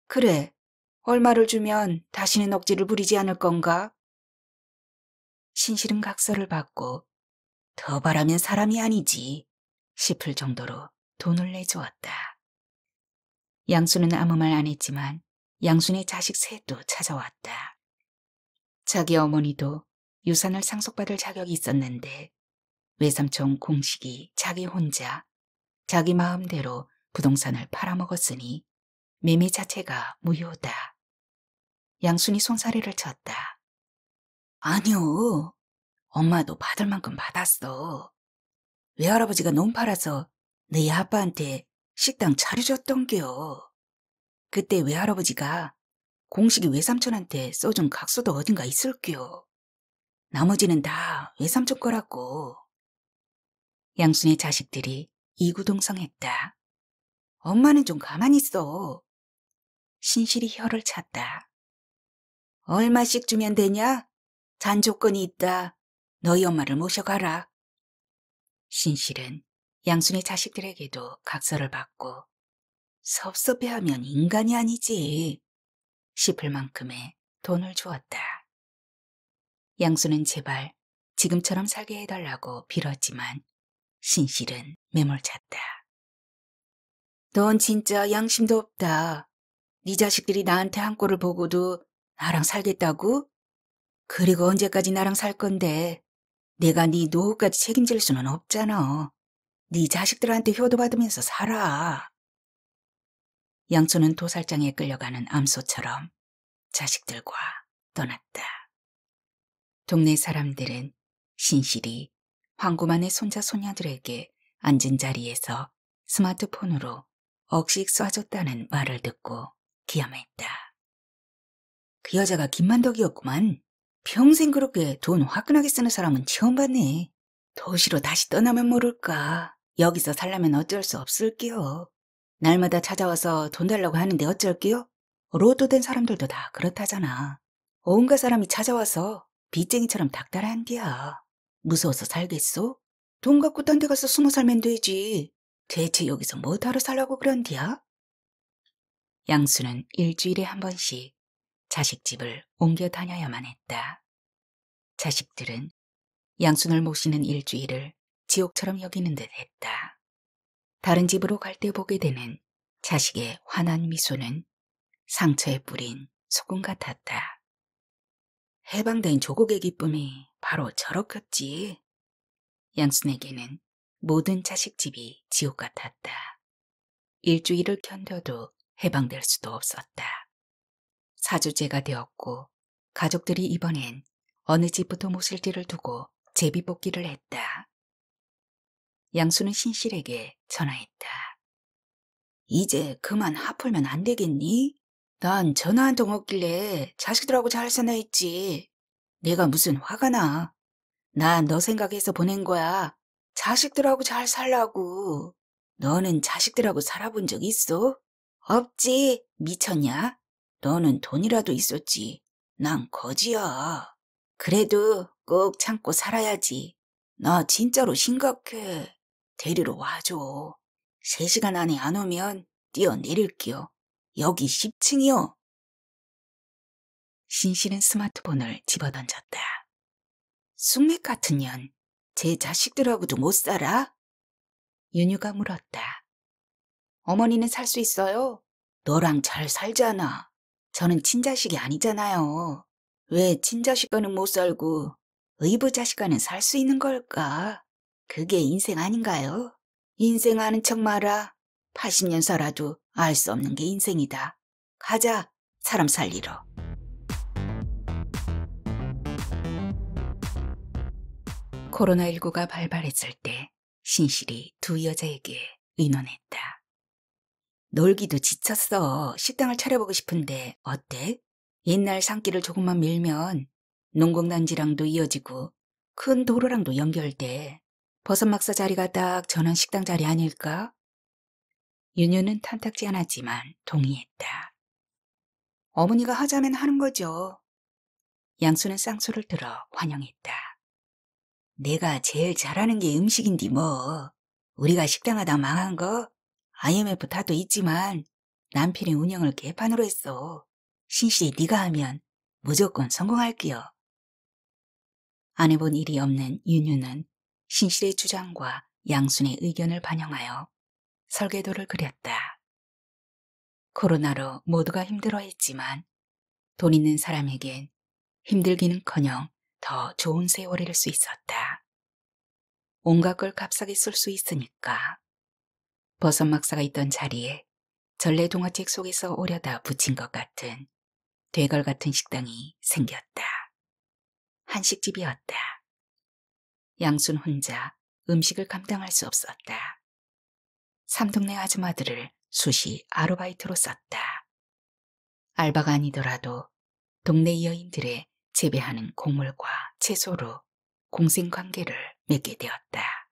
그래, 얼마를 주면 다시는 억지를 부리지 않을 건가? 신실은 각서를 받고 더 바라면 사람이 아니지 싶을 정도로 돈을 내주었다. 양순은 아무 말 안 했지만 양순의 자식 셋도 찾아왔다. 자기 어머니도 유산을 상속받을 자격이 있었는데 외삼촌 공식이 자기 혼자 자기 마음대로 부동산을 팔아먹었으니 매매 자체가 무효다. 양순이 손사래를 쳤다. 아니요. 엄마도 받을 만큼 받았어. 외할아버지가 논 팔아서 네 아빠한테 식당 차려줬던겨. 그때 외할아버지가 공식이 외삼촌한테 써준 각서도 어딘가 있을겨. 나머지는 다 외삼촌 거라고. 양순의 자식들이 이구동성했다. 엄마는 좀 가만히 있어. 신실이 혀를 찼다. 얼마씩 주면 되냐? 잔 조건이 있다. 너희 엄마를 모셔가라. 신실은 양순의 자식들에게도 각서를 받고 섭섭해하면 인간이 아니지 싶을 만큼의 돈을 주었다. 양순은 제발 지금처럼 살게 해달라고 빌었지만 신실은 매몰찼다. 넌 진짜 양심도 없다. 네 자식들이 나한테 한 꼴을 보고도 나랑 살겠다고? 그리고 언제까지 나랑 살 건데 내가 네 노후까지 책임질 수는 없잖아. 네 자식들한테 효도받으면서 살아. 양촌은 도살장에 끌려가는 암소처럼 자식들과 떠났다. 동네 사람들은 신실이 황구만의 손자 손녀들에게 앉은 자리에서 스마트폰으로 억식 쏴줬다는 말을 듣고 기함했다. 그 여자가 김만덕이었구만. 평생 그렇게 돈 화끈하게 쓰는 사람은 처음 봤네. 도시로 다시 떠나면 모를까. 여기서 살려면 어쩔 수 없을게요. 날마다 찾아와서 돈 달라고 하는데 어쩔게요? 로또 된 사람들도 다 그렇다잖아. 온갖 사람이 찾아와서 빚쟁이처럼 닥달한디야. 무서워서 살겠소? 돈 갖고 딴 데 가서 숨어 살면 되지. 대체 여기서 뭐하러 살라고 그런디야? 양수는 일주일에 한 번씩 자식 집을 옮겨 다녀야만 했다. 자식들은 양순을 모시는 일주일을 지옥처럼 여기는 듯 했다. 다른 집으로 갈 때 보게 되는 자식의 환한 미소는 상처에 뿌린 소금 같았다. 해방된 조국의 기쁨이 바로 저렇겠지. 양순에게는 모든 자식집이 지옥 같았다. 일주일을 견뎌도 해방될 수도 없었다. 사주제가 되었고 가족들이 이번엔 어느 집부터 모실지를 두고 제비뽑기를 했다. 양수는 신실에게 전화했다. 이제 그만 하풀면 안 되겠니? 난 전화 한 통 없길래 자식들하고 잘 사나 했지. 내가 무슨 화가 나. 난 너 생각해서 보낸 거야. 자식들하고 잘 살라고. 너는 자식들하고 살아본 적 있어? 없지. 미쳤냐? 너는 돈이라도 있었지. 난 거지야. 그래도 꼭 참고 살아야지. 나 진짜로 심각해. 데리러 와줘. 3시간 안에 안 오면 뛰어내릴게요. 여기 10층이요. 신씨는 스마트폰을 집어던졌다. 숙맥 같은 년, 제 자식들하고도 못 살아? 윤유가 물었다. 어머니는 살 수 있어요? 너랑 잘 살잖아. 저는 친자식이 아니잖아요. 왜 친자식과는 못 살고 의부자식과는 살 수 있는 걸까? 그게 인생 아닌가요? 인생 아는 척 마라. 80년 살아도 알 수 없는 게 인생이다. 가자, 사람 살리러. 코로나19가 발발했을 때 신실이 두 여자에게 의논했다. 놀기도 지쳤어. 식당을 차려보고 싶은데 어때? 옛날 산길을 조금만 밀면 농공단지랑도 이어지고 큰 도로랑도 연결돼. 버섯막사 자리가 딱 전원 식당 자리 아닐까? 윤유는 탐탁지 않았지만 동의했다. 어머니가 하자면 하는 거죠. 양수는 쌍수를 들어 환영했다. 내가 제일 잘하는 게 음식인디 뭐. 우리가 식당하다 망한 거 IMF 탓도 있지만 남편이 운영을 개판으로 했어. 신씨 네가 하면 무조건 성공할게요. 안 해본 일이 없는 윤유는 신실의 주장과 양순의 의견을 반영하여 설계도를 그렸다. 코로나로 모두가 힘들어했지만 돈 있는 사람에겐 힘들기는커녕 더 좋은 세월일 수 있었다. 온갖 걸 값싸게 쓸 수 있으니까. 버섯막사가 있던 자리에 전래동화책 속에서 오려다 붙인 것 같은 되걸 같은 식당이 생겼다. 한식집이었다. 양순 혼자 음식을 감당할 수 없었다. 삼동네 아줌마들을 수시 아르바이트로 썼다. 알바가 아니더라도 동네 여인들의 재배하는 곡물과 채소로 공생관계를 맺게 되었다.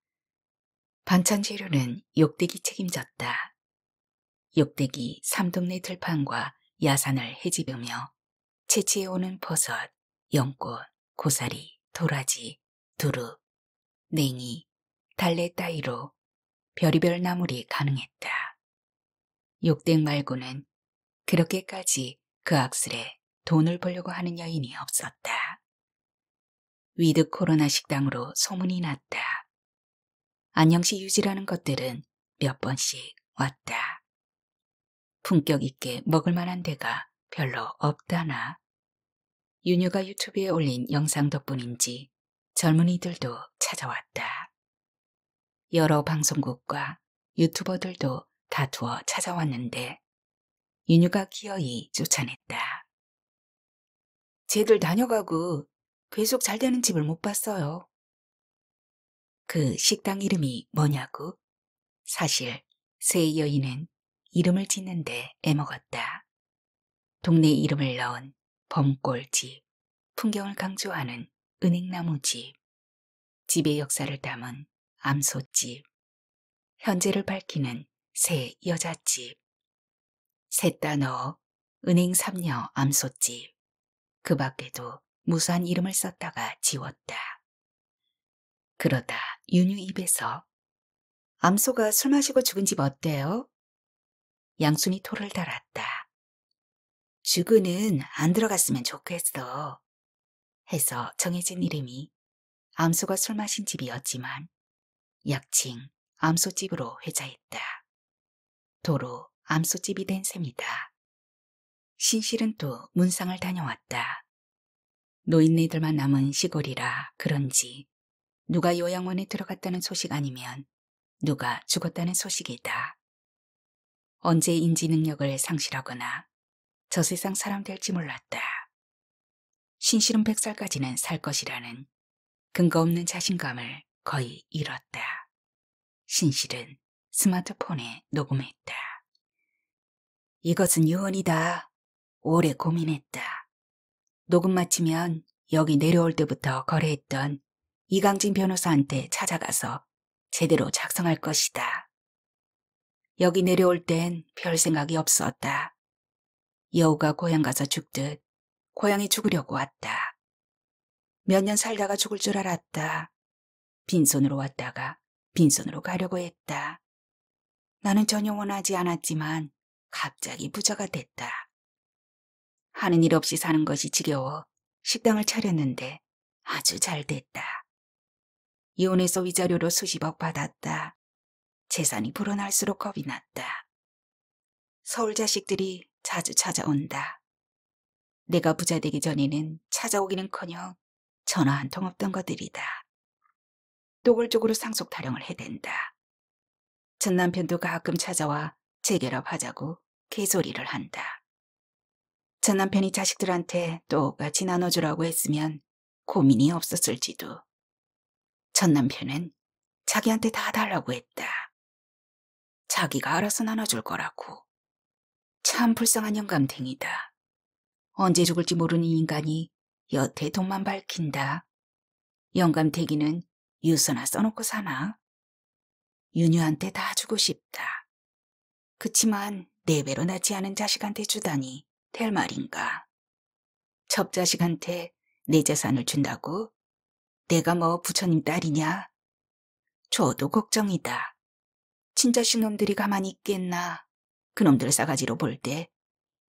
반찬 재료는 욕대기 책임졌다. 욕대기 삼동네 들판과 야산을 헤집으며 채취해오는 버섯, 연꽃, 고사리, 도라지, 두릅, 냉이, 달래 따위로 별의별 나물이 가능했다. 욕댁 말고는 그렇게까지 그 악슬에 돈을 벌려고 하는 여인이 없었다. 위드 코로나 식당으로 소문이 났다. 안녕시 유지라는 것들은 몇 번씩 왔다. 품격 있게 먹을 만한 데가 별로 없다나. 윤유가 유튜브에 올린 영상 덕분인지 젊은이들도 찾아왔다. 여러 방송국과 유튜버들도 다투어 찾아왔는데 윤유가 기어이 쫓아냈다. 쟤들 다녀가고 계속 잘 되는 집을 못 봤어요. 그 식당 이름이 뭐냐고? 사실 새 여인은 이름을 짓는데 애먹었다. 동네 이름을 넣은 범골집, 풍경을 강조하는 은행나무집, 집의 역사를 담은 암소집, 현재를 밝히는 새 여자집, 셋다 넣어 은행 삼녀 암소집, 그 밖에도 무수한 이름을 썼다가 지웠다. 그러다 윤유 입에서 암소가 술 마시고 죽은 집 어때요? 양순이 토를 달았다. 죽은은 안 들어갔으면 좋겠어. 해서 정해진 이름이 암소가 술 마신 집이었지만 약칭 암소집으로 회자했다. 도로 암소집이 된 셈이다. 신실은 또 문상을 다녀왔다. 노인네들만 남은 시골이라 그런지 누가 요양원에 들어갔다는 소식 아니면 누가 죽었다는 소식이다. 언제 인지 능력을 상실하거나 저 세상 사람 될지 몰랐다. 신실은 100살까지는 살 것이라는 근거 없는 자신감을 거의 잃었다. 신실은 스마트폰에 녹음했다. 이것은 유언이다. 오래 고민했다. 녹음 마치면 여기 내려올 때부터 거래했던 이강진 변호사한테 찾아가서 제대로 작성할 것이다. 여기 내려올 땐 별 생각이 없었다. 여우가 고향 가서 죽듯 고향이 죽으려고 왔다. 몇 년 살다가 죽을 줄 알았다. 빈손으로 왔다가 빈손으로 가려고 했다. 나는 전혀 원하지 않았지만 갑자기 부자가 됐다. 하는 일 없이 사는 것이 지겨워 식당을 차렸는데 아주 잘 됐다. 이혼해서 위자료로 수십억 받았다. 재산이 불어날수록 겁이 났다. 서울 자식들이 자주 찾아온다. 내가 부자 되기 전에는 찾아오기는커녕 전화 한 통 없던 것들이다. 노골적으로 상속 타령을 해댄다. 전 남편도 가끔 찾아와 재결합하자고 개소리를 한다. 전 남편이 자식들한테 똑같이 나눠주라고 했으면 고민이 없었을지도. 전 남편은 자기한테 다 달라고 했다. 자기가 알아서 나눠줄 거라고. 참 불쌍한 영감탱이다. 언제 죽을지 모르는 인간이 여태 돈만 밝힌다. 영감탱이는 유서나 써놓고 사나? 윤유한테 다 주고 싶다. 그치만 4배로 낳지 않은 자식한테 주다니 될 말인가. 첩자식한테 내 재산을 준다고? 내가 뭐 부처님 딸이냐? 줘도 걱정이다. 친자식 놈들이 가만히 있겠나. 그놈들 싸가지로 볼 때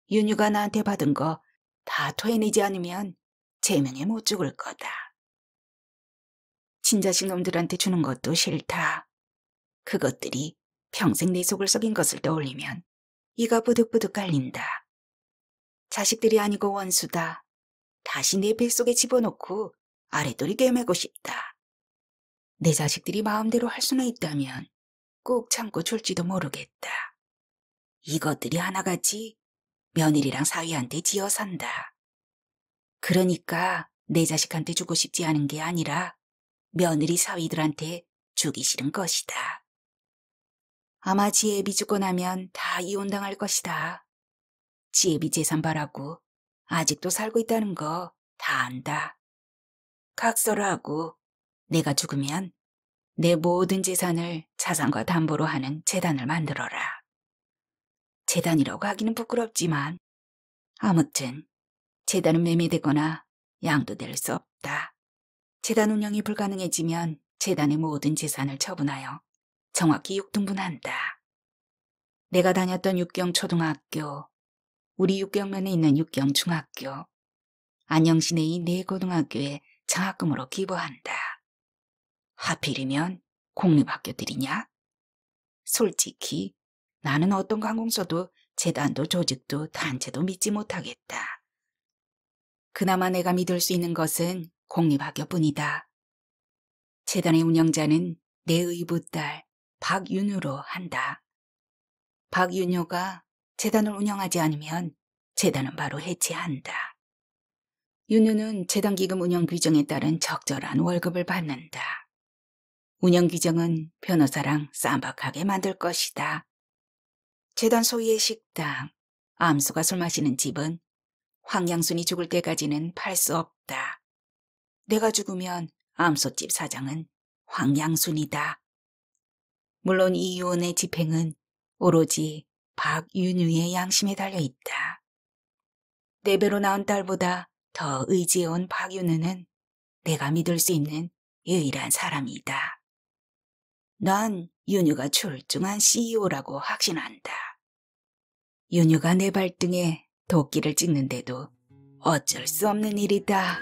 윤유가 나한테 받은 거 다 토해내지 않으면 제명에 못 죽을 거다. 친자식 놈들한테 주는 것도 싫다. 그것들이 평생 내 속을 썩인 것을 떠올리면 이가 부득부득 깔린다. 자식들이 아니고 원수다. 다시 내 뱃속에 집어넣고 아랫돌이 꿰매고 싶다. 내 자식들이 마음대로 할 수나 있다면 꾹 참고 줄지도 모르겠다. 이것들이 하나같이 며느리랑 사위한테 지어 산다. 그러니까 내 자식한테 주고 싶지 않은 게 아니라 며느리 사위들한테 주기 싫은 것이다. 아마 지혜비 죽고 나면 다 이혼당할 것이다. 지혜비 재산 바라고 아직도 살고 있다는 거 다 안다. 각서라고 내가 죽으면 내 모든 재산을 자산과 담보로 하는 재단을 만들어라. 재단이라고 하기는 부끄럽지만 아무튼 재단은 매매되거나 양도될 수 없다. 재단 운영이 불가능해지면 재단의 모든 재산을 처분하여 정확히 6등분한다. 내가 다녔던 육경초등학교, 우리 육경면에 있는 육경중학교, 안녕시내의 4고등학교에 장학금으로 기부한다. 하필이면 공립학교들이냐? 솔직히 나는 어떤 관공서도 재단도 조직도 단체도 믿지 못하겠다. 그나마 내가 믿을 수 있는 것은 공립학교뿐이다. 재단의 운영자는 내 의붓딸 박윤효로 한다. 박윤효가 재단을 운영하지 않으면 재단은 바로 해체한다. 윤효는 재단 기금 운영 규정에 따른 적절한 월급을 받는다. 운영 규정은 변호사랑 쌈박하게 만들 것이다. 재단 소유의 식당, 암수가 술 마시는 집은 황양순이 죽을 때까지는 팔 수 없다. 내가 죽으면 암소집 사장은 황양순이다. 물론 이 이혼의 집행은 오로지 박윤유의 양심에 달려있다. 4배로 낳은 딸보다 더 의지해온 박윤우는 내가 믿을 수 있는 유일한 사람이다. 난 윤유가 출중한 CEO라고 확신한다. 윤유가 내 발등에 도끼를 찍는데도 어쩔 수 없는 일이다.